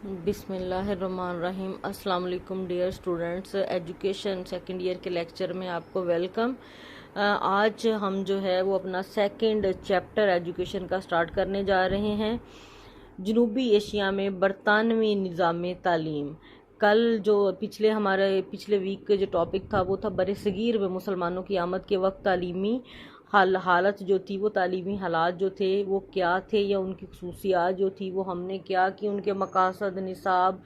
बिस्मिल्लाहिर्रहमानिर्रहीम। अस्सलाम वालेकुम dear students. Education second year के लेक्चर में आपको वेलकम। आज हम जो है वो अपना सेकंड चैप्टर एजुकेशन का स्टार्ट करने जा रहे हैं। जनूबी एशिया में बरतानवी निज़ाम तालीम। कल जो पिछले वीक का जो टॉपिक था वो था बरसगीर में मुसलमानों की आमद के वक्त तालीमी हालत जो थी, वो तालीमी हालात जो थे वो क्या थे, या उनकी खसूसियात जो थी वो हमने क्या की, उनके मकासद, निसाब,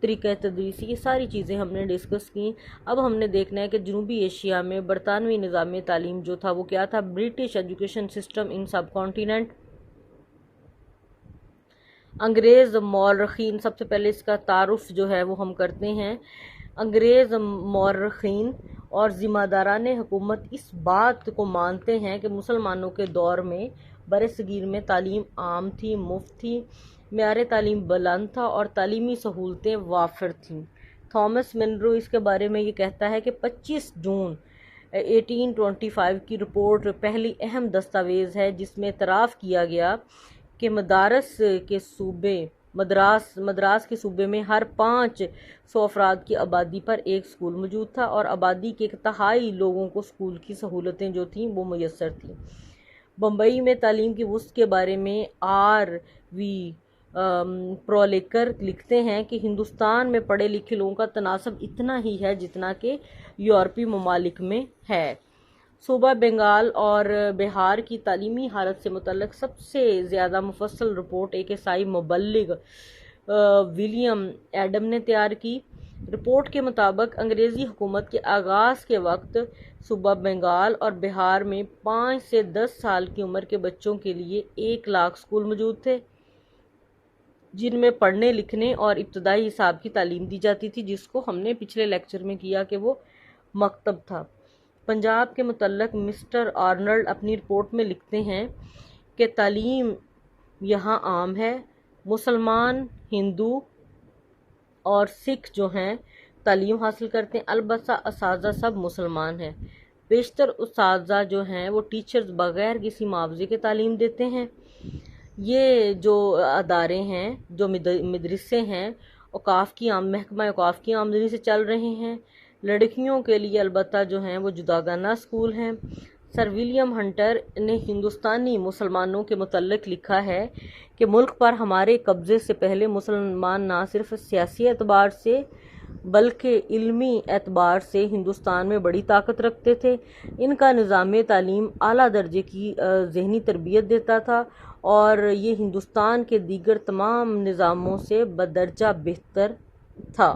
तरीक़ा तदरीस, ये सारी चीज़ें हमने डिस्कस की। अब हमने देखना है कि जनूबी एशिया में बरतानवी निज़ाम तालीम जो था वो क्या था। ब्रिटिश एजुकेशन सिस्टम इन सब कॉन्टिनेंट। अंग्रेज़ मौरखीन, सबसे पहले इसका तारुफ जो है वो हम करते हैं। अंग्रेज़ मौरखीन और ज़िम्मेदारान हुकूमत इस बात को मानते हैं कि मुसलमानों के दौर में बरसगीर में तालीम आम थी, मुफ्त थी, मेयार तालीम बुलंद था और तालीमी सहूलतें वाफिर थीं। थॉमस मनरो इसके बारे में ये कहता है कि 25 जून 1825 की रिपोर्ट पहली अहम दस्तावेज़ है जिसमें इतराफ़ किया गया कि मद्रास के सूबे में हर 500 अफराद की आबादी पर एक स्कूल मौजूद था और आबादी के 1/3 लोगों को स्कूल की सहूलतें जो थीं वो मुयस्सर थीं। बम्बई में तालीम की वुस्त के बारे में R.V. प्रोलेकर लिखते हैं कि हिंदुस्तान में पढ़े लिखे लोगों का तनासब इतना ही है जितना कि यूरोपीय ममालिक में है। सूबा बंगाल और बिहार की तालीमी हालत से मुतल्लिक़ सबसे ज़्यादा मुफस्सल रिपोर्ट एक ईसाई मुबल्लिग विलियम एडम ने तैयार की। रिपोर्ट के मुताबिक अंग्रेज़ी हुकूमत के आगाज़ के वक्त सूबा बंगाल और बिहार में 5 से 10 साल की उम्र के बच्चों के लिए 1 लाख स्कूल मौजूद थे जिनमें पढ़ने लिखने और इब्तदाई हिसाब की तालीम दी जाती थी, जिसको हमने पिछले लेक्चर में किया कि वो मकतब था। पंजाब के मुतल्लिक़ मिस्टर आर्नल्ड अपनी रिपोर्ट में लिखते हैं कि तालीम यहाँ आम है। मुसलमान, हिंदू और सिख जो हैं तालीम हासिल करते हैं, अलबत्ता असातिज़ा सब मुसलमान हैं। बेशतर उस्ताज़ा जो हैं वो टीचर्स बग़ैर किसी मुआवजे के तालीम देते हैं। ये जो अदारे हैं, जो मदरसे हैं, महकमा औक़ाफ़ की आमदनी से चल रहे हैं। लड़कियों के लिए अलबत्ता जो हैं वो जुदागाना स्कूल हैं। सर विलियम हंटर ने हिंदुस्तानी मुसलमानों के मुतल्लिक़ लिखा है कि मुल्क पर हमारे कब्ज़े से पहले मुसलमान ना सिर्फ सियासी एतबार से बल्कि इल्मी एतबार से हिंदुस्तान में बड़ी ताकत रखते थे। इनका निज़ाम तालीम आला दर्जे की ज़हनी तरबियत देता था और ये हिंदुस्तान के दीगर तमाम निज़ामों से बदरजा बेहतर था।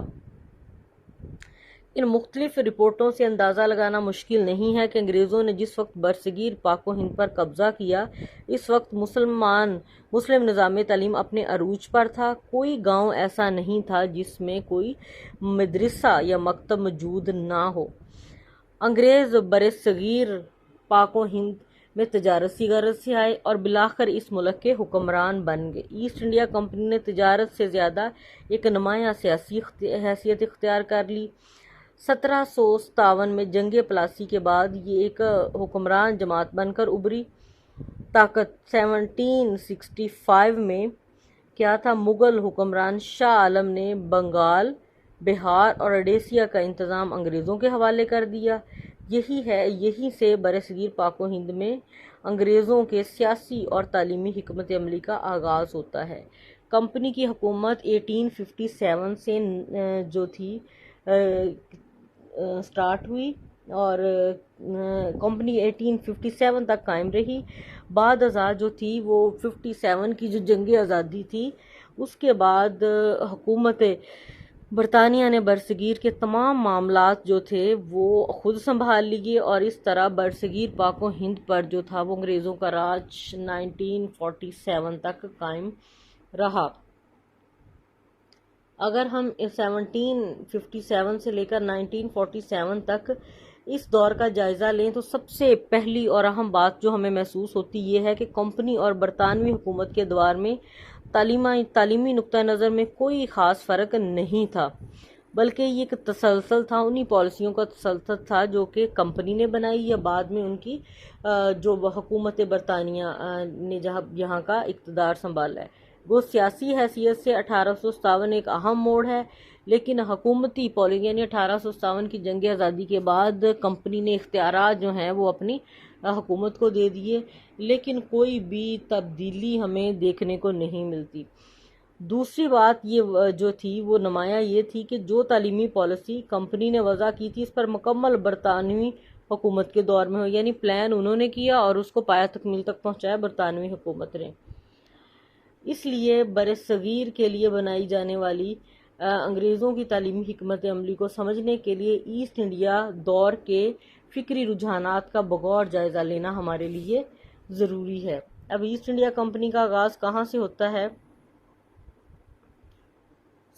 इन मुख्तलिफ रिपोर्टों से अंदाज़ा लगाना मुश्किल नहीं है कि अंग्रेज़ों ने जिस वक्त बरसगीर पाको हिंद पर कब्ज़ा किया, इस वक्त मुस्लिम निज़ाम तालीम अपने अरूज पर था। कोई गांव ऐसा नहीं था जिसमें कोई मदरसा या मकतब मौजूद ना हो। अंग्रेज़ बरसगीर पाको हिंद में तजारत की गरज से आए और बिलाखिर इस मुल्क के हुक्मरान बन गए। ईस्ट इंडिया कंपनी ने तजारत से ज़्यादा एक नुमायाँ सियासी हैसियत इख्तियार कर ली। 1757 में जंग प्लासी के बाद ये एक हुक्मरान जमात बनकर उभरी। ताकत 1765 में क्या था, मुग़ल हुक्मरान शाह आलम ने बंगाल, बिहार और ओडिशा का इंतज़ाम अंग्रेज़ों के हवाले कर दिया। यहीं से बरसगीर पाको हिंद में अंग्रेज़ों के सियासी और तालीमी हिकमत अमली का आगाज़ होता है। कंपनी की हुकूमत 1857 से जो थी स्टार्ट हुई और कंपनी 1857 तक कायम रही। बाद अज़ा जो थी वो 57 की जो जंग आज़ादी थी उसके बाद हुकूमत बरतानिया ने बरसगीर के तमाम मामलात जो थे वो ख़ुद संभाल लिए और इस तरह बरसगीर पाको हिंद पर जो था वो अंग्रेज़ों का राज 1947 तक कायम रहा। अगर हम 1757 से लेकर 1947 तक इस दौर का जायज़ा लें तो सबसे पहली और अहम बात जो हमें महसूस होती ये है कि कंपनी और बरतानवी हुकूमत के दौर में तालीमी नुक्ता नज़र में कोई ख़ास फ़र्क नहीं था, बल्कि ये एक तसलसल था, उन्हीं पॉलिसियों का तसलसल था जो कि कंपनी ने बनाई या बाद में उनकी जो हुकूमत बरतानिया ने जहाँ यहाँ का इक़्तिदार संभाला है। वो सियासी हैसियत से 1857 एक अहम मोड़ है, लेकिन हुकूमती पॉलिसी यानी 1857 की जंग आज़ादी के बाद कंपनी ने इख्तियारात जो हैं वो अपनी हुकूमत को दे दिए, लेकिन कोई भी तब्दीली हमें देखने को नहीं मिलती। दूसरी बात ये जो थी वो नुमाया ये थी कि जो तालीमी पॉलिसी कंपनी ने वज़ा की थी इस पर मुकम्मल बरतानवी हुकूमत के दौर में हो, यानी प्लान उन्होंने किया और उसको पाया तकमील तक पहुंचाया बरतानवी हुकूमत ने। इसलिए बरसगीर के लिए बनाई जाने वाली अंग्रेज़ों की तालीमी हिकमत अमली को समझने के लिए ईस्ट इंडिया दौर के फ़िक्री रुझानात का बगौर जायज़ा लेना हमारे लिए ज़रूरी है। अब ईस्ट इंडिया कंपनी का आगाज़ कहाँ से होता है?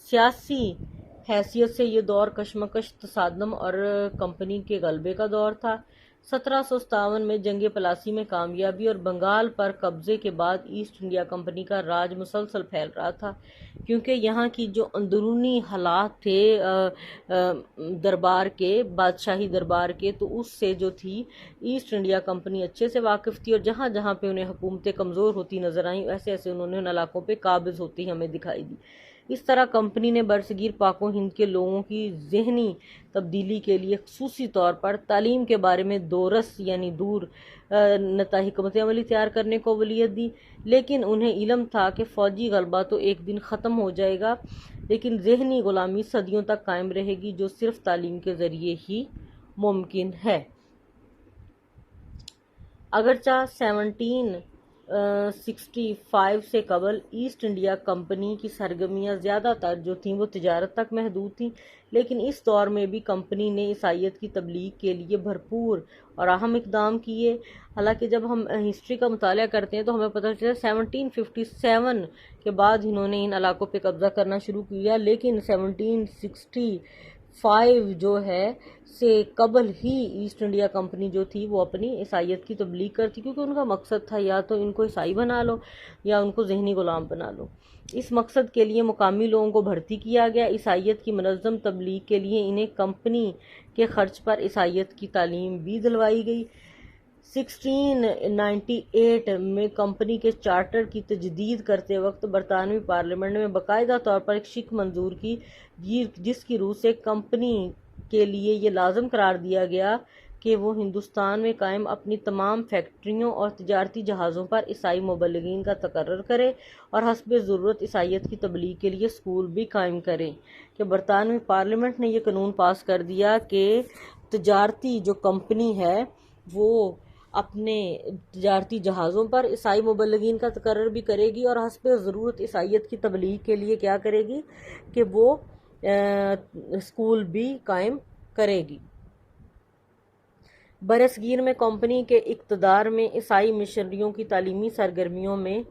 सियासी हैसियत से ये दौर कशमकश, तसादम और कंपनी के गलबे का दौर था। 1757 में जंग प्लासी में कामयाबी और बंगाल पर कब्जे के बाद ईस्ट इंडिया कंपनी का राज मुसलसल फैल रहा था, क्योंकि यहाँ की जो अंदरूनी हालात थे दरबार के, बादशाही दरबार के, तो उससे जो थी ईस्ट इंडिया कंपनी अच्छे से वाकिफ़ थी और जहाँ जहाँ पे उन्हें हुकूमतें कमज़ोर होती नज़र आईं ऐसे ऐसे उन्होंने उन इलाकों पर काबिज़ होती हमें दिखाई दी। इस तरह कंपनी ने बरसगीर पाको हिंद के लोगों की जहनी तब्दीली के लिए खसूसी तौर पर तालीम के बारे में दोरस यानी दूर नता हिकमत अमली तैयार करने को वलीयत दी, लेकिन उन्हें इल्म था कि फ़ौजी गलबा तो एक दिन ख़त्म हो जाएगा, लेकिन जहनी ग़ुलामी सदियों तक कायम रहेगी, जो सिर्फ तालीम के ज़रिए ही मुमकिन है। अगरचा 1765 से कबल ईस्ट इंडिया कंपनी की सरगर्मियाँ ज़्यादातर जो थीं वो तिजारत तक महदूद थीं, लेकिन इस दौर में भी कंपनी ने ईसाईयत की तबलीग के लिए भरपूर और अहम इक़दाम किए। हालांकि जब हम हिस्ट्री का मुताला करते हैं तो हमें पता चलता है 1757 के बाद इन्होंने इन इलाकों पे कब्ज़ा करना शुरू किया, लेकिन 1765 जो है से कबल ही ईस्ट इंडिया कंपनी जो थी वो अपनी ईसाईयत की तबलीग करती, क्योंकि उनका मकसद था या तो इनको ईसाई बना लो या उनको जहनी ग़ुलाम बना लो। इस मकसद के लिए मुकामी लोगों को भर्ती किया गया। ईसाईयत की मनज़्ज़म तबलीग के लिए इन्हें कंपनी के ख़र्च पर ईसाईयत की तालीम भी दिलवाई गई। 1698 में कंपनी के चार्टर की तजदीद करते वक्त बरतानवी पार्लियामेंट में बाकायदा तौर पर एक शिक मंजूर की, जिसकी रूह से कंपनी के लिए ये लाजम करार दिया गया कि वो हिंदुस्तान में कायम अपनी तमाम फैक्ट्रियों और तिजारती जहाज़ों पर ईसाई मुबल्लिगीन का तकर्रर करे और हस्ब ज़रूरत ईसाईयत की तबलीग के लिए स्कूल भी कायम करें। कि बरतानवी पार्लियामेंट ने यह कानून पास कर दिया कि तिजारती जो कंपनी है वो अपने तिजारती जहाज़ों पर ईसाई मुबल्लिगीन का तकर्रर भी करेगी और हस्ब ज़रूरत ईसाईयत की तबलीग के लिए क्या करेगी कि वो स्कूल भी कायम करेगी। बरसगीर में कंपनी के इक़्तिदार में ईसाई मिशनरियों की तालीमी सरगर्मियों में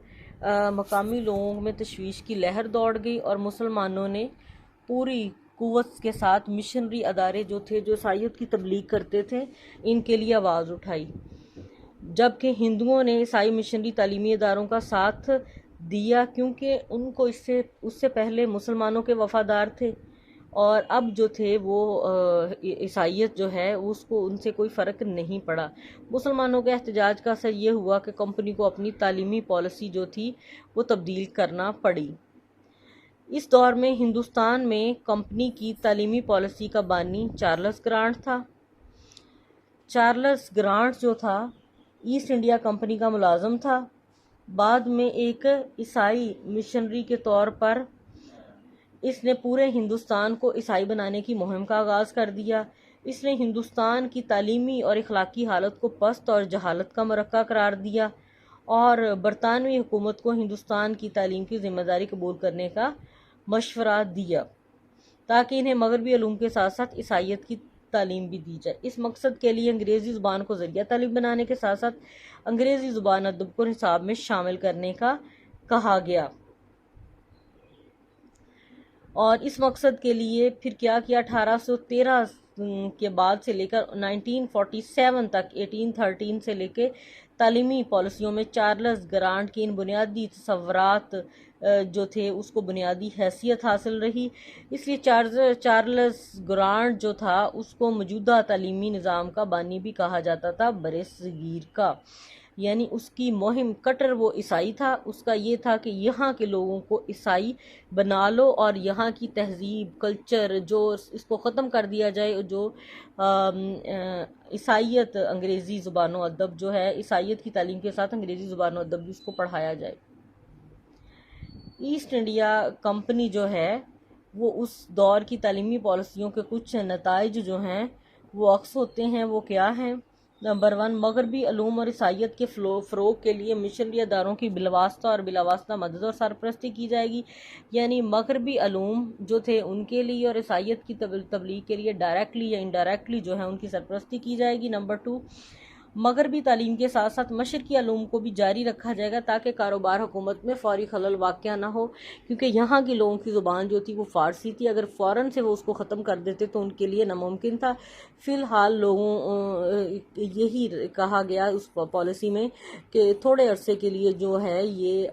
मकामी लोगों में तशवीश की लहर दौड़ गई और मुसलमानों ने पूरी कुव्वत के साथ मिशनरी अदारे जो थे जो ईसाईयत की तबलीग करते थे इनके लिए आवाज़ उठाई, जबकि हिंदुओं ने ईसाई मिशनरी तालीमी इदारों का साथ दिया, क्योंकि उनको उससे पहले मुसलमानों के वफ़ादार थे और अब जो थे वो ईसाईयत जो है उसको उनसे कोई फ़र्क नहीं पड़ा। मुसलमानों के एहतजाज का असर ये हुआ कि कंपनी को अपनी तालीमी पॉलिसी जो थी वो तब्दील करना पड़ी। इस दौर में हिंदुस्तान में कंपनी की तालीमी पॉलिसी का बानी चार्ल्स ग्रांट था। चार्ल्स ग्रांट जो था ईस्ट इंडिया कंपनी का मुलाजम था। बाद में एक ईसाई मिशनरी के तौर पर इसने पूरे हिंदुस्तान को ईसाई बनाने की मुहिम का आगाज़ कर दिया। इसने हिंदुस्तान की तालीमी और इखलाकी हालत को पस्त और जहालत का मरक्का करार दिया और बरतानवी हुकूमत को हिंदुस्तान की तालीम की जिम्मेदारी कबूल करने का मशवरा दिया ताकि इन्हें मगरबी उलूम के साथ साथ ईसाईयत की तालीम भी दी जाए। इस मकसद के लिए अंग्रेज़ी ज़ुबान को ज़रिया तालीम बनाने के साथ साथ अंग्रेज़ी ज़ुबान अदब को निसाब में शामिल करने का कहा गया और इस मकसद के लिए फिर क्या किया, 1813 के बाद से लेकर 1947 तक 1813 से लेकर तालीमी पॉलिसियों में चार्ल्स ग्रांट की इन बुनियादी तसव्वुरात जो थे उसको बुनियादी हैसियत हासिल रही। इसलिए चार्ल्स ग्रांट जो था उसको मौजूदा तालीमी निज़ाम का बानी भी कहा जाता था बरसगीर का। यानी उसकी मुहिम कट्टर वो ईसाई था। उसका ये था कि यहाँ के लोगों को ईसाई बना लो और यहाँ की तहजीब कल्चर जो इसको ख़त्म कर दिया जाए। जो ईसाइयत अंग्रेज़ी ज़ुबान व अदब जो है, ईसाइयत की तालीम के साथ अंग्रेज़ी ज़ुबान व अदब भी उसको पढ़ाया जाए। ईस्ट इंडिया कंपनी जो है वो उस दौर की तालीमी पॉलिसियों के कुछ नताइज जो हैं वो अक्स होते हैं। वो क्या हैं? नंबर 1, मगरबी अलूम और ईसाइयत के फ़रोग के लिए मिशनरी अदारों की बिलावास्ता और बिलावास्ता मदद और सरपरस्ती की जाएगी। यानी मगरबी अलूम जो थे उनके लिए और ईसाइयत की तबलीग के लिए डायरेक्टली या इनडायरेक्टली जो है उनकी सरपरस्ती की जाएगी। नंबर 2, मगरबी तालीम के साथ साथ मशरकी अलूम को भी जारी रखा जाएगा ताकि कारोबार हुकूमत में फ़ौरी खलल वाक़या ना हो, क्योंकि यहाँ के लोगों की ज़ुबान जो थी वो फ़ारसी थी। अगर फ़ौरन से वो उसको ख़त्म कर देते तो उनके लिए नामुमकिन था। फ़िलहाल लोगों यही कहा गया उस पॉलिसी में कि थोड़े अरसे के लिए जो है ये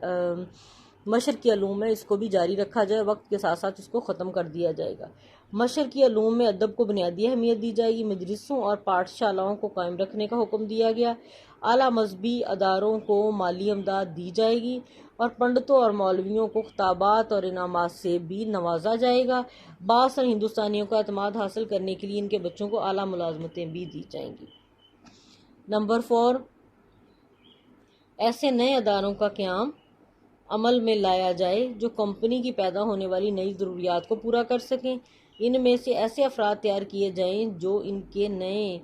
मशरकी अलूम है इसको भी जारी रखा जाए, वक्त के साथ साथ इसको ख़त्म कर दिया जाएगा। मशरकी अलूम में अदब को बुनियादी अहमियत दी जाएगी। मदरसों और पाठशालाओं को कायम रखने का हुक्म दिया गया। आला मजहबी अदारों को माली इमदाद दी जाएगी और पंडितों और मौलवियों को खिताबात और इनामात से भी नवाजा जाएगा। बासर हिंदुस्तानियों का एतमाद हासिल करने के लिए इनके बच्चों को आला मुलाजमतें भी दी जाएंगी। नंबर 4, ऐसे नए अदारों का क़याम अमल में लाया जाए जो कंपनी की पैदा होने वाली नई ज़रूरियात को पूरा कर सकें। इनमें से ऐसे अफराद तैयार किए जाएं जो इनके नए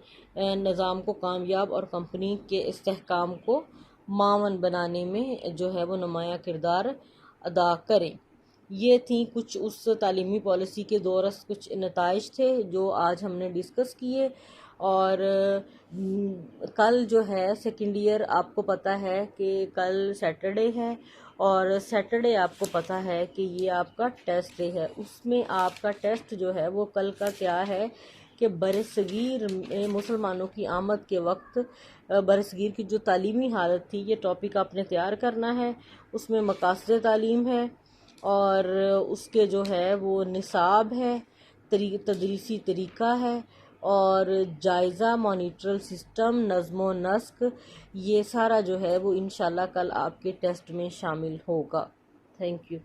निज़ाम को कामयाब और कंपनी के इस्तेहकाम को मावन बनाने में जो है वो नुमायाँ किरदार अदा करें। ये थी कुछ उस तालीमी पॉलिसी के दौरस कुछ नताइज थे जो आज हमने डिस्कस किए। और कल जो है सेकेंड ईयर, आपको पता है कि कल सैटरडे है और सैटरडे आपको पता है कि ये आपका टेस्ट डे है। उसमें आपका टेस्ट जो है वो कल का क्या है कि बरसगीर में मुसलमानों की आमद के वक्त बरसगीर की जो तालीमी हालत थी ये टॉपिक आपने तैयार करना है। उसमें मकासद तालीम है और उसके जो है वो निसाब है, तदरीसी तरीक़ा है और जायज़ा, मॉनिटरल सिस्टम, नज़्म व नस्क, ये सारा जो है वो इंशाल्लाह कल आपके टेस्ट में शामिल होगा। Thank you.